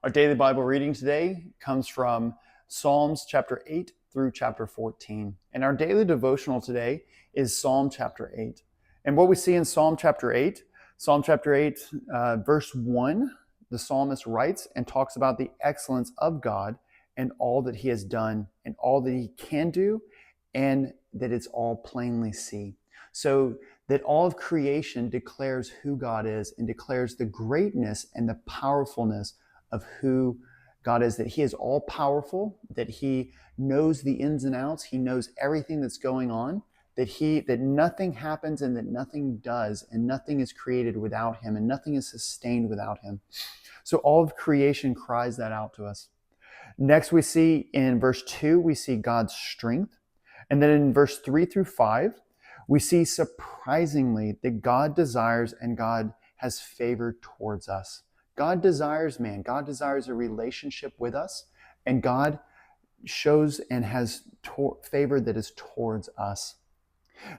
Our daily Bible reading today comes from Psalms chapter 8 through chapter 14. And our daily devotional today is Psalm chapter 8. And what we see in Psalm chapter 8, verse 1, the psalmist writes and talks about the excellence of God and all that he has done and all that he can do, and that it's all plainly seen. So that all of creation declares who God is and declares the greatness and the powerfulness of who God is, that he is all powerful, that he knows the ins and outs, he knows everything that's going on, that nothing happens and that nothing does, and nothing is created without him, and nothing is sustained without him. So all of creation cries that out to us. Next, we see in verse 2, we see God's strength. And then in verse 3 through 5, we see surprisingly that God desires and God has favor towards us. God desires man. God desires a relationship with us, and God shows and has favor that is towards us.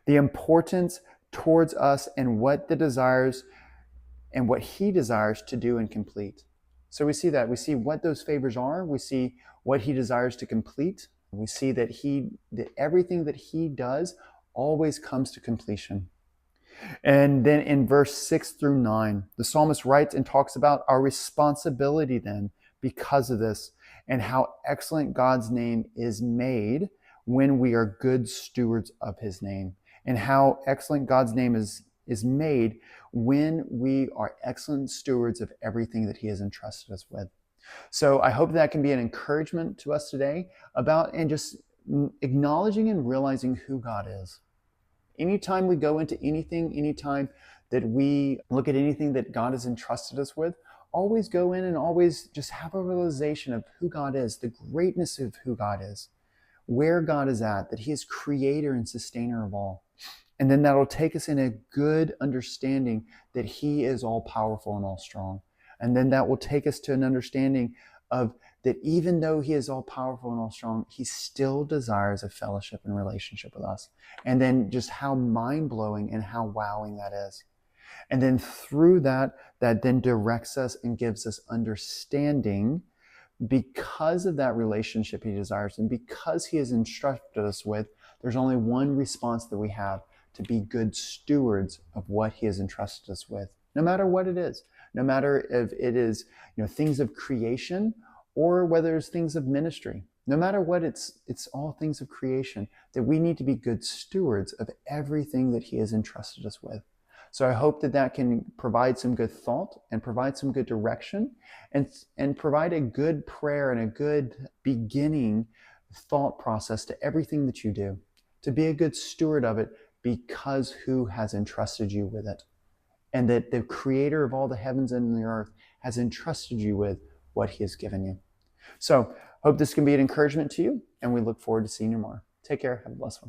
The importance towards us and what the desires and what he desires to do and complete. So we see that. We see what those favors are. We see what he desires to complete. We see that everything that he does always comes to completion. And then in verse 6 through 9, the psalmist writes and talks about our responsibility then because of this, and how excellent God's name is made when we are good stewards of his name, and how excellent God's name is made when we are excellent stewards of everything that he has entrusted us with. So I hope that can be an encouragement to us today about and just acknowledging and realizing who God is. Anytime we go into anything, anytime that we look at anything that God has entrusted us with, always go in and always just have a realization of who God is, the greatness of who God is, where God is at, that he is creator and sustainer of all. And then that'll take us in a good understanding that he is all powerful and all strong. And then that will take us to an understanding of that even though he is all powerful and all strong, he still desires a fellowship and relationship with us. And then just how mind-blowing and how wowing that is. And then through that then directs us and gives us understanding because of that relationship he desires. And because he has instructed us with, there's only one response that we have: to be good stewards of what he has entrusted us with, no matter what it is, no matter if it is, things of creation or whether it's things of ministry. No matter what, it's all things of creation, that we need to be good stewards of everything that he has entrusted us with. So I hope that can provide some good thought and provide some good direction and provide a good prayer and a good beginning thought process to everything that you do, to be a good steward of it because who has entrusted you with it, and that the creator of all the heavens and the earth has entrusted you with what he has given you. So hope this can be an encouragement to you, and we look forward to seeing you more. Take care. Have a blessed one.